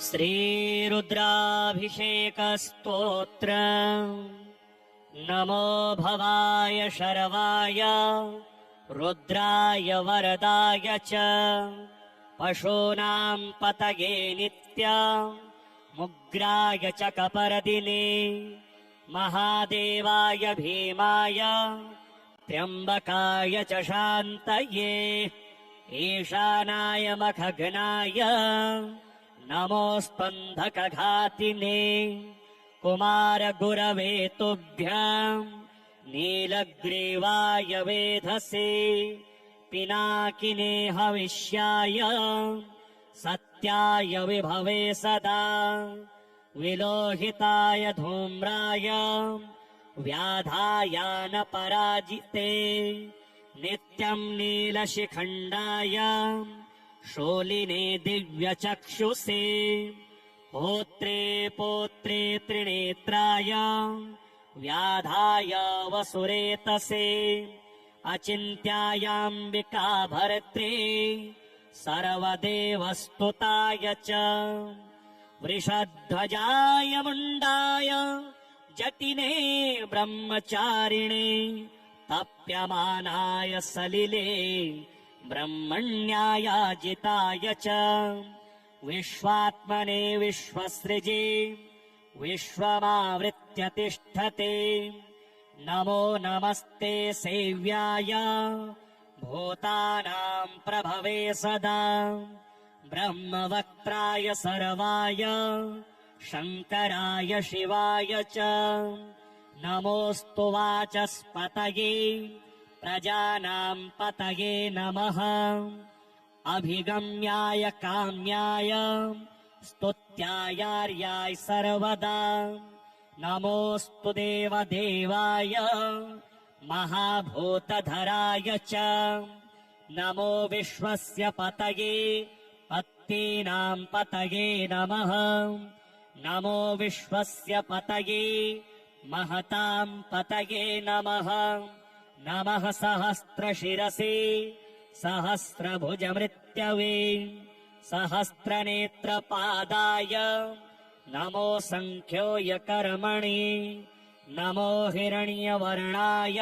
श्रीरुद्राभिषेकस्तोत्र। नमो भवाय शर्वाय रुद्राय वरदाय च पशूनां पतये नित्य मुग्राय च कपर्दिने महादेवाय भीमाय त्र्यम्बकाय च शान्तये ईशानाय मखघ्नाय नमोऽस्पन्धकघातिने कुमारगुरवे तुभ्यं नीलग्रीवाय वेधसे पिनाकिने हविष्याय सत्याय विभवे सदा विलोहिताय धूम्राय व्याधायानपराजिते नित्यं नीलशिखण्डाय शूलिने दिव्यचक्षुषे होत्रे पोत्रे त्रिनेत्राय व्याधाय वसुरेतसे अचिन्त्यायाम्बिका भर्त्रे सर्वदेवस्तुताय च वृषध्वजाय मुण्डाय जटिने ब्रह्मचारिणे तप्यमानाय सलिले ब्रह्मण्यायाजिताय च विश्वात्मने विश्वसृजे विश्वमावृत्य तिष्ठते नमो नमस्ते सेव्याय भूतानां प्रभवे सदा ब्रह्मवक्त्राय सर्वाय शङ्कराय शिवाय च नमोऽस्तु वाचस्पतये प्रजानां पतये नमः अभिगम्याय काम्याय स्तुत्यायार्याय सर्वदा नमोऽस्तु देवदेवाय महाभूतधराय च नमो विश्वस्य पतये पत्नीनां पतये नमः नमो विश्वस्य पतये महतां पतये नमः नमः सहस्रशिरसे सहस्रभुजमृत्यवे सहस्रनेत्रपादाय नमो सङ्ख्योऽयकर्मणि नमो हिरण्यवर्णाय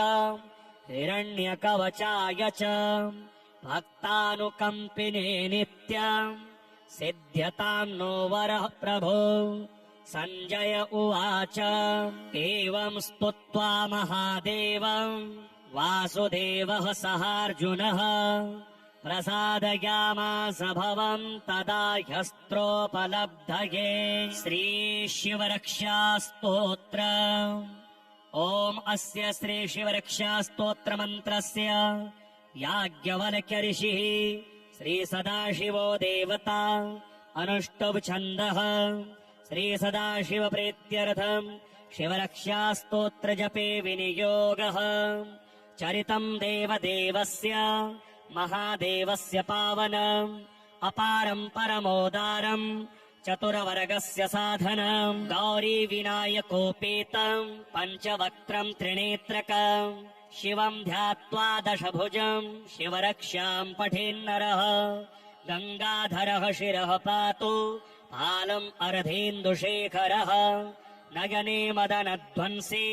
हिरण्यकवचाय च भक्तानुकम्पिने नित्यं सिद्ध्यतां नो वरः प्रभो सञ्जय उवाच एवं स्तुत्वा महादेवं वासुदेवः सहार्जुनः प्रसादयामास भवं तदा ह्यस्त्रोपलब्धये श्रीशिवरक्षास्तोत्र। ॐ अस्य श्रीशिवरक्षास्तोत्रमन्त्रस्य याज्ञवल्क्य ऋषिः श्रीसदाशिवो देवता अनुष्टुप् छन्दः श्रीसदाशिवप्रीत्यर्थं शिवरक्षास्तोत्रजपे विनियोगः चरितं देवदेवस्य महादेवस्य पावनम् अपारं परमोदारं चतुरवर्गस्य साधनं गौरीविनायकोपेतं पञ्चवक्त्रं त्रिनेत्रकं शिवं ध्यात्वा दशभुजं शिवरक्षां पठेन्नरः गङ्गाधरः शिरः पातु फालम् अर्धेन्दुशेखरः नयने मदनध्वंसी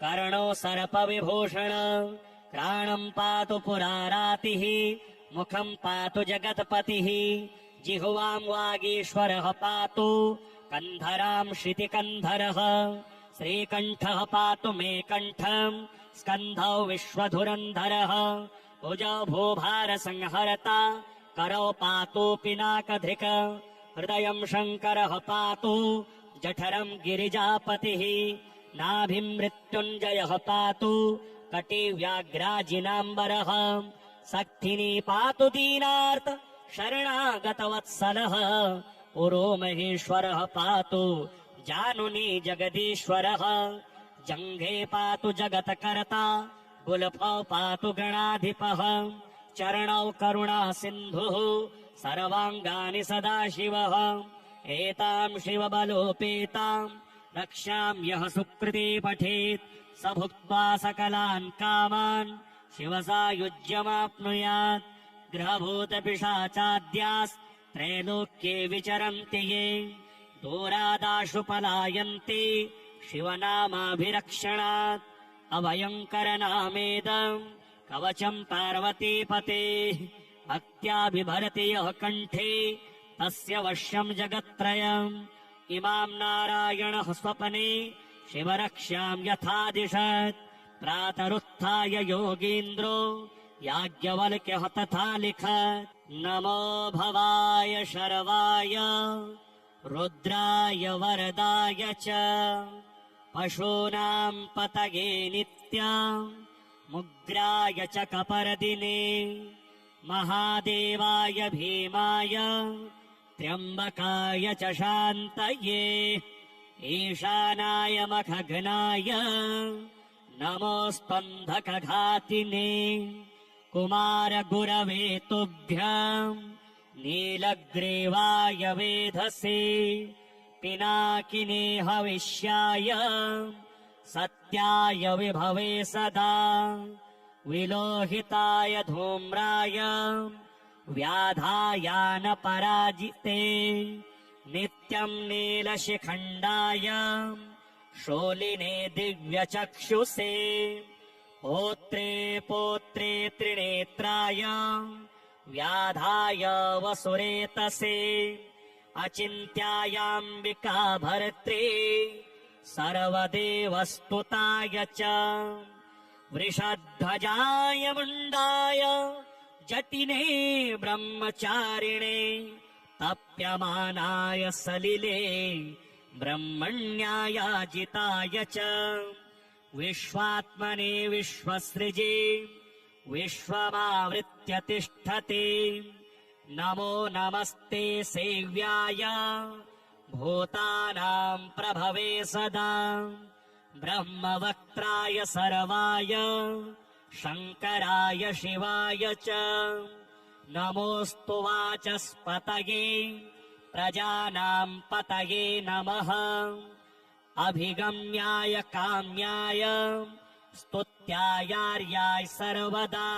कर्णो सर्पविभूषण घ्राणं पातु पुरारातिः मुखं पातु जगत्पतिः जिह्वां वागीश्वरः पातु कन्धरां श्रुतिकन्धरः श्रीकण्ठः पातु मे कण्ठं स्कन्धौ विश्वधुरन्धरः भुजौ भूभारसंहरता करौ पातु पिनाकधृक हृदयं शङ्करः पातु जठरं गिरिजापतिः नाभिं मृत्युञ्जयः पातु कटिव्याघ्राजिनाम्बरः सक्थिनी पातु दीनार्त शरणागतवत्सलः पुरो महेश्वरः पातु जानुनी जगदीश्वरः जङ्घे पातु जगत्कर्ता गुल्फौ पातु गणाधिपः चरणौ करुणा सिन्धुः सर्वाङ्गानि सदाशिवः एतां शिवबलोपेतां रक्षां यः सुकृते पठेत् स भुक्त्वा सकलान् कामान् शिवसायुज्यमाप्नुयात् ग्रहभूतपिशाचाद्यास् त्रैलोक्ये विचरन्ति ये दूरादाशु पलायन्ति शिवनामाभिरक्षणात् अभयङ्करनामेदम् कवचम् पार्वतीपते भक्त्या बिभरति यः कण्ठे तस्य वश्यम् जगत्त्रयम् इमाम् नारायणः स्वपने शिवरक्ष्याम् यथादिशत् प्रातरुत्थाय योगीन्द्रो याज्ञवल्क्यः तथा लिखत् नमो भवाय शर्वाय रुद्राय वरदाय च पशूनाम् पतये नित्याम् मुग्राय च कपर्दिने महादेवाय भीमाय त्र्यम्बकाय च शान्तये ईशानाय मखघ्नाय नमोऽस्त्वन्धकघातिने कुमारगुरवे तुभ्यम् नीलग्रीवाय वेधसे पिनाकिने हविष्याय सत्याय विभवे सदा विलोहिताय धूम्राय व्याधायानपराजिते नित्यम् नीलशिखण्डाय शोलिने दिव्यचक्षुषे होत्रे पोत्रे त्रिनेत्राय व्याधाय वसुरेतसे अचिन्त्यायाम्बिका भर्त्रे सर्वदेवस्तुताय च वृषध्वजाय मुण्डाय जटिने ब्रह्मचारिणे तप्यमानाय सलिले ब्रह्मण्यायाजिताय च विश्वात्मने विश्वसृजे विश्वमावृत्य तिष्ठते नमो नमस्ते सेव्याय भूतानाम् प्रभवे सदा ब्रह्मवक्त्राय सर्वाय शङ्कराय शिवाय च नमोऽस्तु वाचस्पतये प्रजानाम् पतये नमः अभिगम्याय काम्याय स्तुत्यायार्याय सर्वदा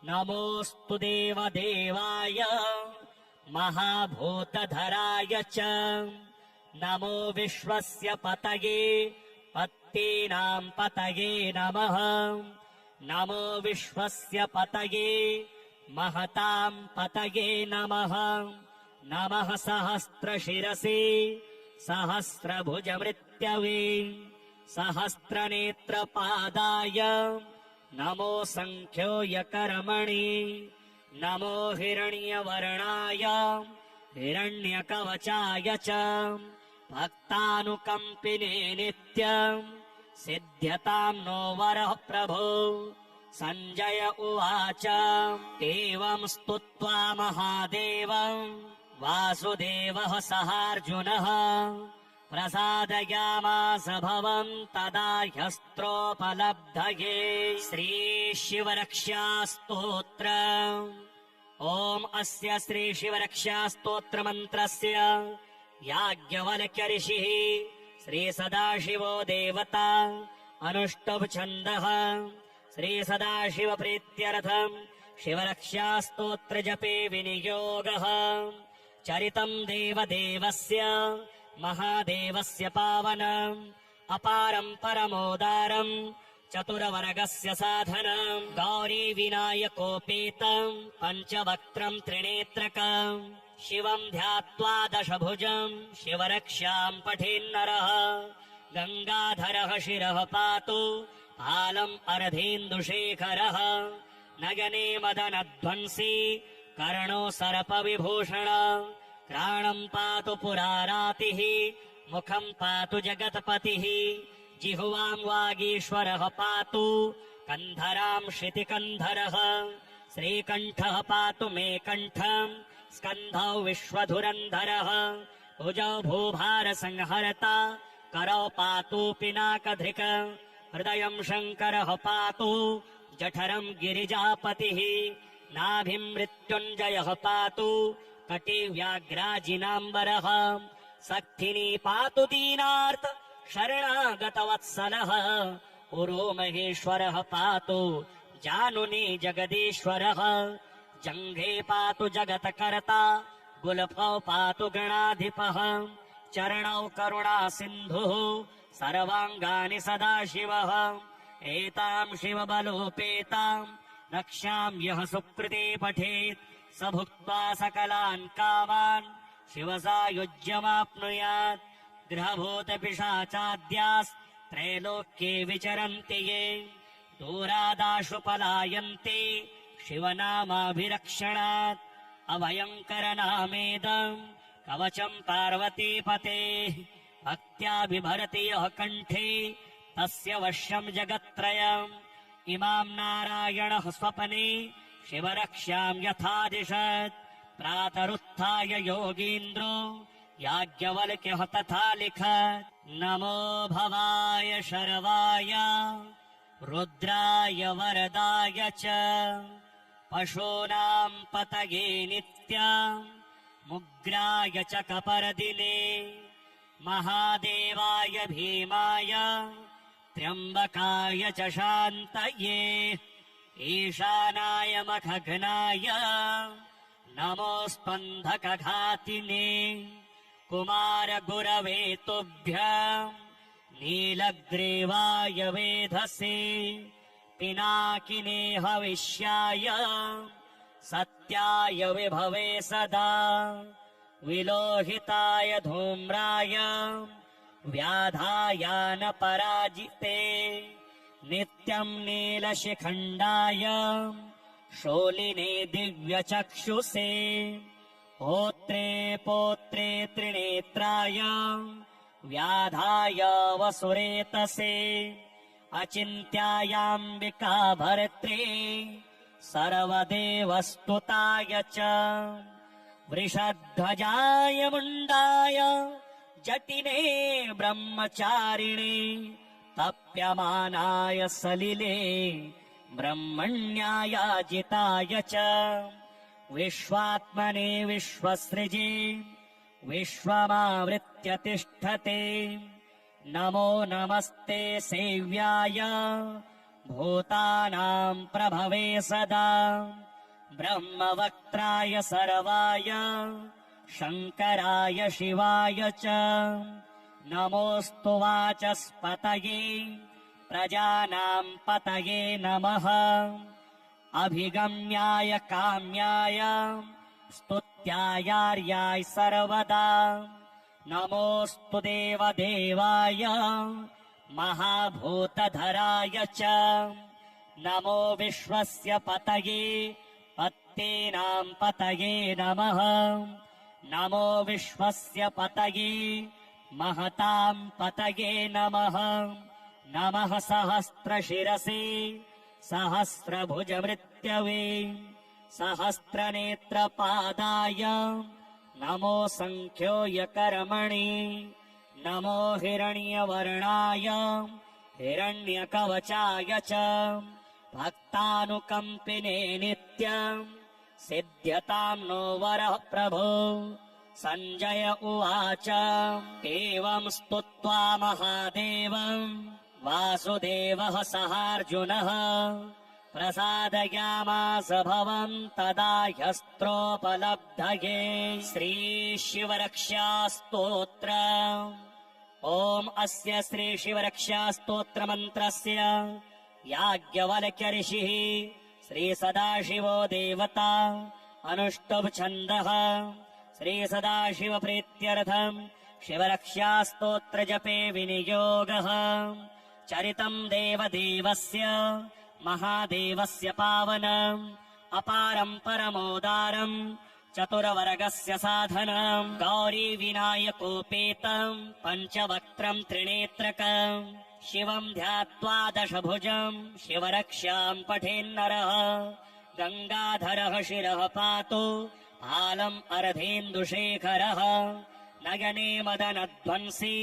नमोऽस्तु देवदेवाय महाभूतधराय च नमो विश्वस्य पतये पत्नीनाम् पतये नमः नमो विश्वस्य पतये महताम् पतये नमः नमः सहस्रशिरसे सहस्रभुजमृत्यवे सहस्रनेत्रपादाय नमो सङ्ख्योऽयकर्मणि नमो हिरण्यवर्णाय हिरण्यकवचाय च भक्तानुकम्पिने नित्यम् सिद्ध्यताम् नो वरः प्रभो सञ्जय उवाच एवम् स्तुत्वा महादेवम् वासुदेवः सहार्जुनः प्रसादयामास भवम् तदा ह्यस्त्रोपलब्धये श्रीशिवरक्षास्तोत्र ॐ अस्य श्रीशिवरक्षास्तोत्रमन्त्रस्य याज्ञवल्क्य ऋषिः श्रीसदाशिवो देवता अनुष्टुप् छन्दः श्रीसदाशिवप्रीत्यर्थम् शिवरक्षास्तोत्रजपे विनियोगः चरितम् देवदेवस्य महादेवस्य पावनम् अपारम् परमोदारम् चतुरवर्गस्य साधनम् गौरी विनायकोपेतम् पञ्चवक्त्रम् त्रिनेत्रकम् शिवम् ध्यात्वा दशभुजम् शिवरक्षाम् पठेन्नरः गङ्गाधरः शिरः पातु फालम् अर्धेन्दुशेखरः नगने मदनध्वंसी कर्णो सर्पविभूषण घ्राणम् पातु पुरारातिः मुखम् पातु जगत्पतिः जिह्वाम् वागीश्वरः पातु कन्धराम् श्रुतिकन्धरः श्रीकण्ठः पातु मे कण्ठम् स्कन्धौ विश्वधुरन्धरः भुजौ भूभारसंहर्ता करौ पातु पिनाकधृक हृदयम् शङ्करः पातु जठरम् गिरिजापतिः नाभिम् मृत्युञ्जयः पातु कटिव्याघ्राजिनाम्बरः सक्थिनी पातु दीनार्थ शरणागतवत्सलः पुरो महेश्वरः पातु जानुनी जगदीश्वरः जङ्घे पातु जगत्कर्ता गुल्फौ पातु गणाधिपः चरणौ करुणा सिन्धुः सर्वाङ्गानि सदाशिवः एतां शिवबलोपेतां रक्षां यः सुकृते पठेत् स भुक्त्वा सकलान् कामान् शिवसायुज्यमाप्नुयात् ग्रहभूतपिशाचाद्यास्त्रैलोक्ये विचरन्ति ये दूरादाशु पलायन्ते शिवनामाभिरक्षणात् अभयङ्करनामेदम् कवचम् पार्वतीपतेः भक्त्या बिभरति यः कण्ठे तस्य वश्यम् जगत्त्रयम् इमाम् नारायणः स्वपने शिवरक्ष्याम् यथादिशत् प्रातरुत्थाय योगीन्द्रो याज्ञवल्क्यः तथा लिखत् नमो भवाय शर्वाय रुद्राय वरदाय च पशूनाम् पतये नित्याम् मुग्राय च कपर्दिने महादेवाय भीमाय त्र्यम्बकाय च शान्तये ईशानाय मखघ्नाय नमोऽस्पन्धकघातिने कुमारगुरवे तुभ्यम् नीलग्रीवाय वेधसे पिनाकिने हविष्याय सत्याय विभवे सदा विलोहिताय धूम्राय व्याधायानपराजिते नित्यम् नीलशिखण्डाय शोलिने दिव्यचक्षुषे होत्रे पोत्रे त्रिनेत्राय व्याधाय वसुरेतसे अचिन्त्यायाम्बिका भर्त्रे सर्वदेवस्तुताय च वृषध्वजाय मुण्डाय जटिने ब्रह्मचारिणे तप्यमानाय सलिले ब्रह्मण्यायाजिताय च विश्वात्मने विश्वसृजे विश्वमावृत्य तिष्ठते नमो नमस्ते सेव्याय भूतानां प्रभवे सदा ब्रह्मवक्त्राय सर्वाय शङ्कराय शिवाय च नमोऽस्तु वाचस्पतये प्रजानां पतये नमः अभिगम्याय काम्याय स्तुत्यायार्याय सर्वदा नमोऽस्तु देवदेवाय महाभूतधराय च नमो विश्वस्य पतये पत्नीनां पतये नमः नमो विश्वस्य पतये महतां पतये नमः नमः सहस्रशिरसे सहस्रभुजमृत्यवे सहस्रनेत्रपादाय नमो सङ्ख्योऽयकर्मणि नमो हिरण्यवर्णाय हिरण्यकवचाय च भक्तानुकम्पिने नित्यम् सिद्ध्यतां नो वरः प्रभो सञ्जय उवाच एवं स्तुत्वा महादेवम् वासुदेवः सहार्जुनः प्रसादयामास भवम् तदा ह्यस्त्रोपलब्धये श्रीशिवरक्षास्तोत्र ॐ अस्य श्रीशिवरक्षास्तोत्रमन्त्रस्य याज्ञवल्क्य ऋषिः श्रीसदाशिवो देवता अनुष्टुप् छन्दः श्रीसदाशिवप्रीत्यर्थम् शिवरक्षास्तोत्रजपे विनियोगः चरितम् देवदेवस्य महादेवस्य पावनम् अपारम् परमोदारम् चतुरवर्गस्य साधनम् गौरी विनायकोपेतम् पञ्चवक्त्रम् त्रिनेत्रकम् शिवम् ध्यात्वा दशभुजम् शिवरक्षाम् पठेन्नरः गङ्गाधरः शिरः पातु फालम् अर्धेन्दुशेखरः नयने मदनध्वंसी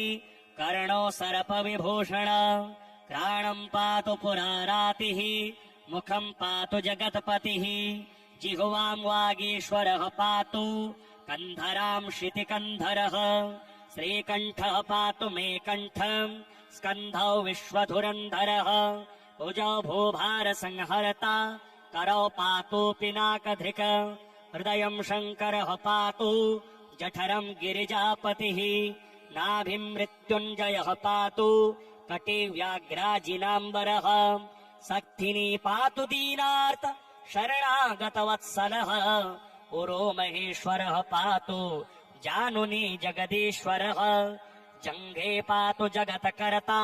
कर्णो सर्पविभूषण घ्राणम् पातु पुरारातिः मुखम् पातु जगत्पतिः जिह्वाम् वागीश्वरः पातु कन्धराम् शितिकन्धरः श्रीकण्ठः पातु मे कण्ठम् स्कन्धौ विश्वधुरन्धरः भुजौ भूभारसंहर्ता करौ पातु पिनाकधृक् हृदयं शङ्करः पातु जठरं गिरिजापतिः नाभिं मृत्युञ्जयः पातु कटिव्याघ्राजिनाम्बरः सक्थिनी पातु दीनार्त शरणागतवत्सलः पुरो महेश्वरः पातु जानुनी जगदीश्वरः जङ्घे पातु जगत्कर्ता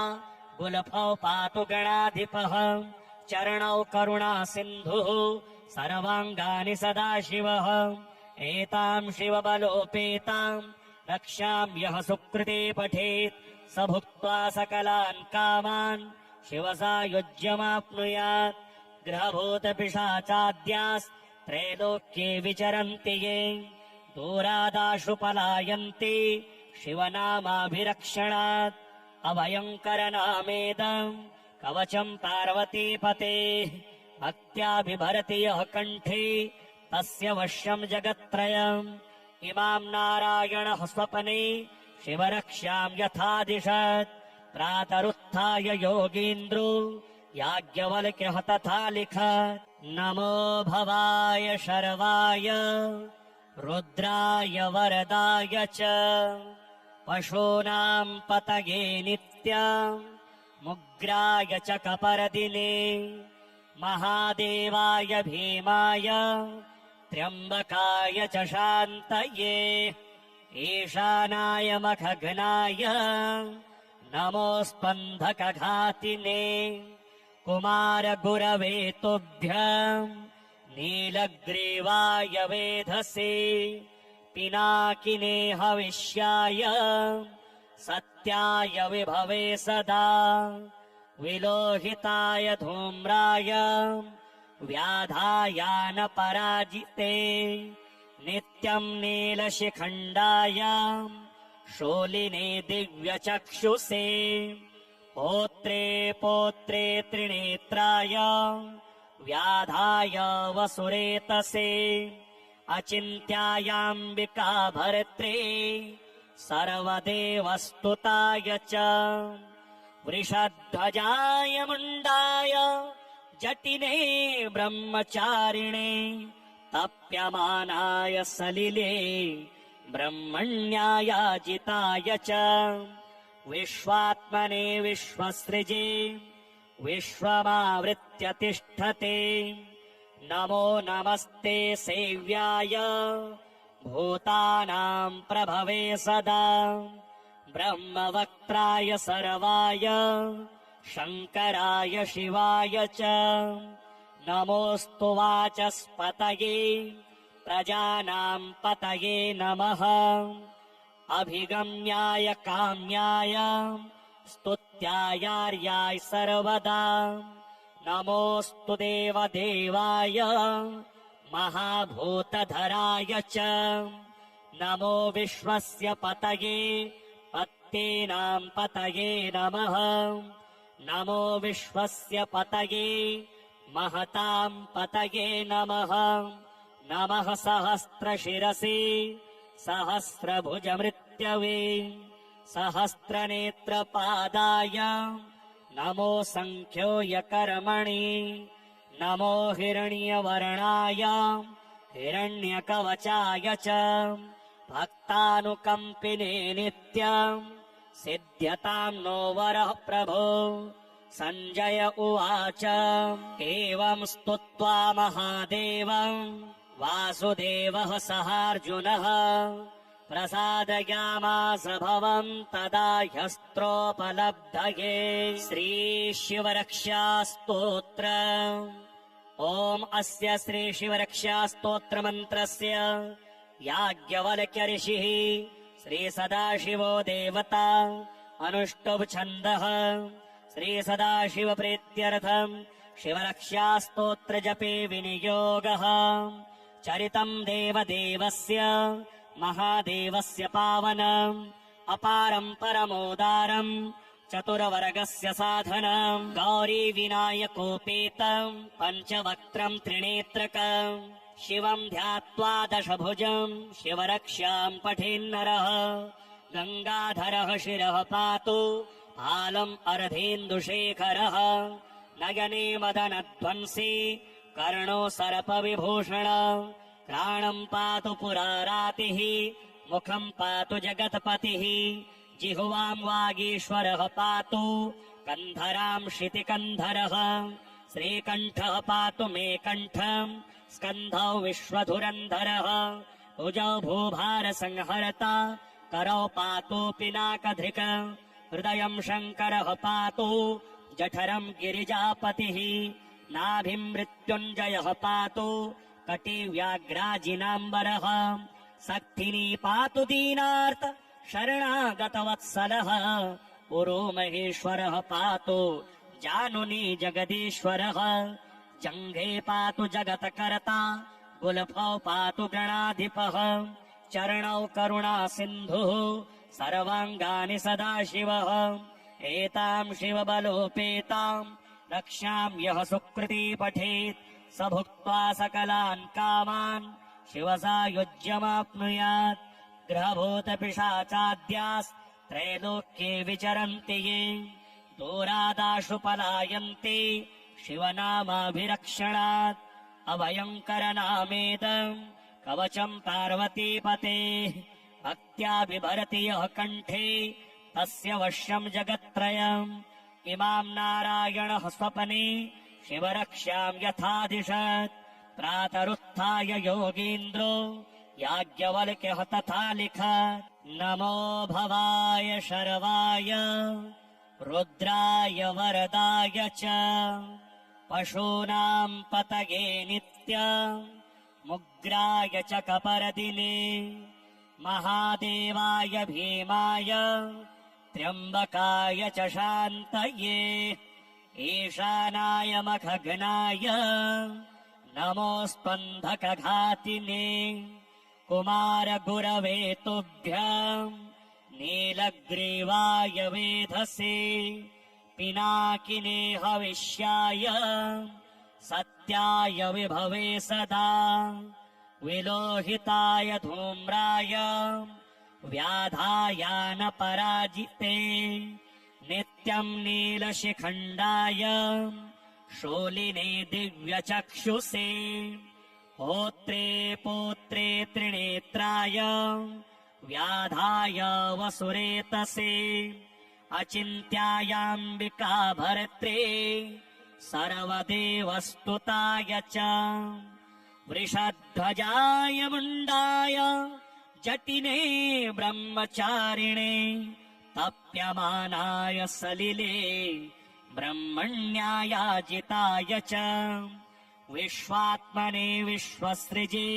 गुल्फौ पातु गणाधिपः चरणौ करुणा सिन्धुः सर्वाङ्गानि सदाशिवः एतां शिवबलोपेतां रक्षां यः सुकृते पठेत् स भुक्त्वा सकलान् कामान् शिवसायुज्यमाप्नुयात् ग्रहभूतपिशाचाद्यास्त्रैलोक्ये विचरन्ति ये दूरादाशु पलायन्ति शिवनामाभिरक्षणात् अभयङ्करनामेदम् कवचम् पार्वतीपतेः भक्त्या बिभरति यः कण्ठे तस्य वश्यम् जगत्त्रयम् इमाम् नारायणः स्वपने शिवरक्ष्याम् यथादिशत् प्रातरुत्थाय योगीन्द्रो याज्ञवल्क्यः तथा लिखत् नमो भवाय शर्वाय रुद्राय वरदाय च पशूनाम् पतये नित्यम् मुग्राय च कपर्दिने महादेवाय भीमाय त्र्यम्बकाय च शान्तये ईशानाय मखघ्नाय नमोऽस्पन्धकघातिने कुमारगुरवे तुभ्यम् नीलग्रीवाय वेधसे पिनाकिने हविष्याय सत्याय विभवे सदा विलोहिताय धूम्राय व्याधायानपराजिते नित्यम् नीलशिखण्डाय शूलिने दिव्यचक्षुषे होत्रे पोत्रे त्रिनेत्राय व्याधाय वसुरेतसे अचिन्त्यायाम्बिका भर्त्रे सर्वदेवस्तुताय च वृषध्वजाय मुण्डाय जटिने ब्रह्मचारिणे तप्यमानाय सलिले ब्रह्मण्यायाजिताय च विश्वात्मने विश्वसृजे विश्वमावृत्य तिष्ठते नमो नमस्ते सेव्याय भूतानाम् प्रभवे सदा ब्रह्मवक्त्राय सर्वाय शङ्कराय शिवाय च नमोऽस्तु वाचस्पतये प्रजानाम् पतये नमः अभिगम्याय काम्याय स्तुत्यायार्याय सर्वदा नमोऽस्तु देवदेवाय महाभूतधराय च नमो विश्वस्य पतये पत्नीनाम् पतये नमः नमो विश्वस्य पतये महताम् पतये नमः नमः सहस्रशिरसि सहस्रभुजमृत्यवे सहस्रनेत्रपादाय नमो सङ्ख्योऽयकर्मणि नमो हिरण्यवर्णाय हिरण्यकवचाय च भक्तानुकम्पिने नित्यम् सिद्ध्यताम् नो वरः प्रभो सञ्जय उवाच एवम् स्तुत्वा महादेवम् वासुदेवः सहार्जुनः प्रसादयामास भवम् तदा ह्यस्त्रोपलब्धये श्रीशिवरक्षास्तोत्र ॐ अस्य श्रीशिवरक्षास्तोत्रमन्त्रस्य याज्ञवल्क्य ऋषिः श्रीसदाशिवो देवता अनुष्टुप् छन्दः श्रीसदाशिवप्रीत्यर्थम् शिवरक्षास्तोत्रजपे विनियोगः चरितम् देवदेवस्य महादेवस्य पावनम् अपारम् परमोदारम् चतुरवर्गस्य साधनम् गौरी विनायकोपेतम् पञ्चवक्त्रम् त्रिनेत्रकम् शिवम् ध्यात्वा दशभुजम् शिवरक्ष्याम् पठेन्नरः गङ्गाधरः शिरः पातु फालम् अर्धेन्दुशेखरः नयने मदनध्वंसी कर्णो सर्पविभूषण प्राणं पातु पुरारातिः मुखं पातु जगत्पतिः जिह्वां वागीश्वरः पातु कन्धरां शितिकन्धरः श्रीकण्ठः पातु मे कण्ठं स्कन्धौ विश्वधुरन्धरः भुजौ भूभारसंहर्ता करौ पातु पिनाकधृक् हृदयं शङ्करः पातु जठरं गिरिजापतिः नाभिं मृत्युञ्जयः पातु कटिव्याघ्राजिनाम्बरः सक्थिनी पातु दीनार्त शरणागतवत्सलः पुरो महेश्वरः पातु जानुनी जगदीश्वरः जङ्घे पातु जगत्कर्ता गुल्फौ पातु गणाधिपः चरणौ करुणा सिन्धुः सर्वाङ्गानि सदाशिवः एतां शिवबलोपेतां रक्षां यः सुकृती पठेत् स भुक्त्वा सकलान् कामान् शिवसायुज्यमाप्नुयात् ग्रहभूतपिशाचाद्यास्त्रैलोक्ये विचरन्ति ये दूरादाशु पलायन्ति शिवनामाभिरक्षणात् अभयङ्करनामेदं कवचं पार्वतीपतेः भक्त्या बिभरति यः कण्ठे तस्य वश्यं जगत्त्रयम् इमां नारायणः स्वपने शिवरक्ष्यां यथादिशत् प्रातरुत्थाय योगीन्द्रो याज्ञवल्क्यः तथा लिखत् नमो भवाय शर्वाय रुद्राय वरदाय च पशूनां पतये नित्यमुग्राय च कपर्दिने महादेवाय भीमाय त्र्यम्बकाय च शान्तये ईशानाय मखघ्नाय नमोऽस्त्वन्धकघातिने कुमारगुरवे तुभ्यं नीलग्रीवाय वेधसे पिनाकिने हविष्याय सत्याय विभवे सदा विलोहिताय धूम्राय व्याधायानपराजिते नित्यं नीलशिखण्डाय शूलिने दिव्यचक्षुषे होत्रे पोत्रे त्रिनेत्राय व्याधाय वसुरेतसे अचिन्त्यायाम्बिका भर्त्रे सर्वदेवस्तुताय च वृषध्वजाय मुण्डाय जटिने ब्रह्मचारिणे तप्यमानाय सलिले ब्रह्मण्यायाजिताय च विश्वात्मने विश्वसृजे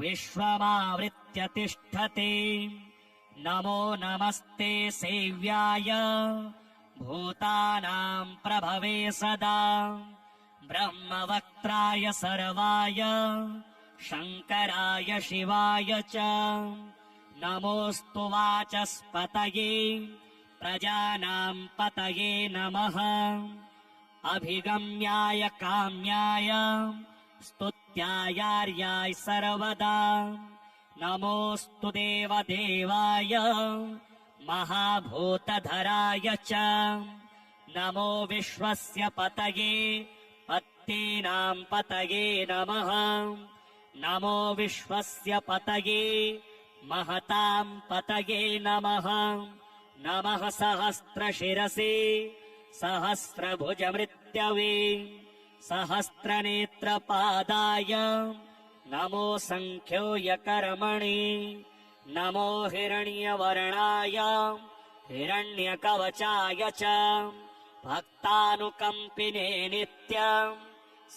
विश्वमावृत्य तिष्ठते नमो नमस्ते सेव्याय भूतानां प्रभवे सदा ब्रह्मवक्त्राय सर्वाय शङ्कराय शिवाय च नमोऽस्तु वाचस्पतये प्रजानां पतये नमः अभिगम्याय काम्याय स्तुत्यायार्याय सर्वदा नमोऽस्तु देवदेवाय महाभूतधराय च नमो विश्वस्य पतये पत्नीनां पतये नमः नमो विश्वस्य पतये महतां पतये नमः नमः सहस्रशिरसे सहस्रभुजमृत्यवे सहस्रनेत्रपादाय नमो सङ्ख्योऽयकर्मणि नमो हिरण्यवर्णाय हिरण्यकवचाय च भक्तानुकम्पिने नित्यम्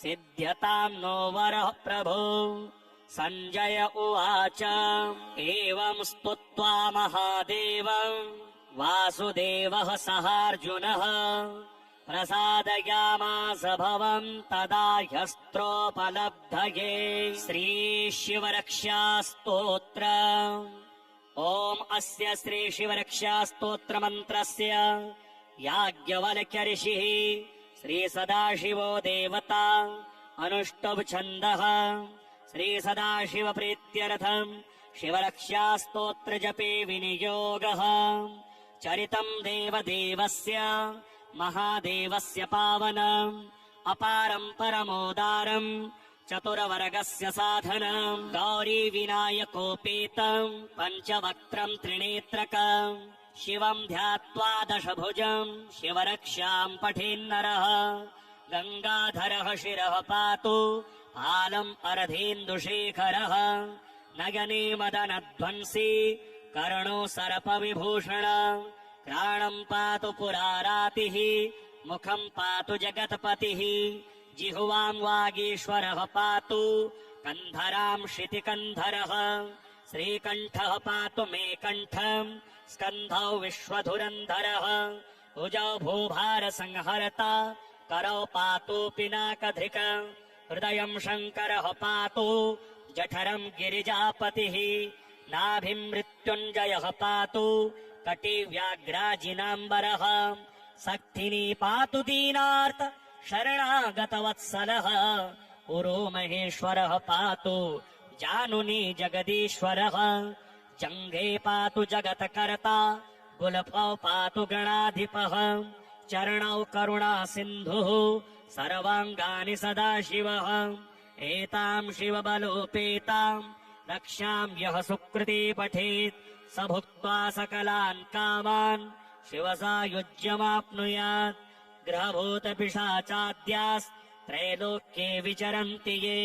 सिद्ध्यतां नो वरः प्रभो सञ्जय उवाच एवं स्तुत्वा महादेवं वासुदेवः सहार्जुनः प्रसादयामास भवं तदा ह्यस्त्रोपलब्धये श्रीशिवरक्षास्तोत्र ॐ अस्य श्रीशिवरक्षास्तोत्रमन्त्रस्य याज्ञवल्क्य ऋषिः श्रीसदाशिवो देवता अनुष्टुप् छन्दः श्रीसदाशिवप्रीत्यर्थं शिवरक्षास्तोत्रजपे विनियोगः चरितं देवदेवस्य महादेवस्य पावनम् अपारं परमोदारम् चतुरवर्गस्य साधनम् गौरी विनायकोपेतम् पञ्चवक्त्रम् त्रिनेत्रकम् शिवम् ध्यात्वा दशभुजम् शिवरक्ष्याम् पठेन्नरः गङ्गाधरः शिरः पातु आलम् अर्धेन्दुशेखरः नयने मदनध्वंसी कर्णो सर्पविभूषण घ्राणम् पातु पुरारातिः मुखम् पातु जगत्पतिः जिह्वाम् वागीश्वरः पातु कन्धराम् श्रुतिकन्धरः श्रीकण्ठः पातु मे कण्ठम् स्कन्धौ विश्वधुरन्धरः भुजौ भूभारसंहर्ता करौ पातु पिनाकधृक हृदयम् शङ्करः पातु जठरम् गिरिजापतिः नाभिम् मृत्युञ्जयः पातु कटिव्याघ्राजिनाम्बरः सक्थिनी पातु दीनार्त शरणागतवत्सलः पुरो महेश्वरः पातु जानुनी जगदीश्वरः जङ्घे पातु जगत्कर्ता गुल्फौ पातु गणाधिपः चरणौ करुणा सिन्धुः सर्वाङ्गानि सदाशिवः एताम् शिवबलोपेताम् रक्ष्याम् यः सुकृती पठेत् स भुक्त्वा सकलान् कामान् शिवसायुज्यमाप्नुयात् ग्रहभूतपिशाचाद्यास्त्रैलोक्ये विचरन्ति ये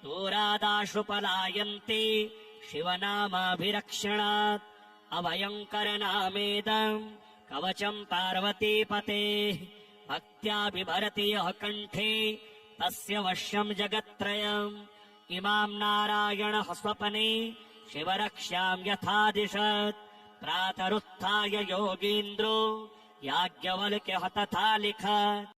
दूरादाशु पलायन्ति शिवनामाभिरक्षणात् अभयङ्करनामेदम् कवचम् पार्वतीपतेः भक्त्या बिभरति यः कण्ठे तस्य वश्यम् जगत्त्रयम् इमाम् नारायणः स्वपने शिवरक्ष्याम् यथादिशत् प्रातरुत्थाय योगीन्द्रो याज्ञवल्क्यः तथा लिखत्।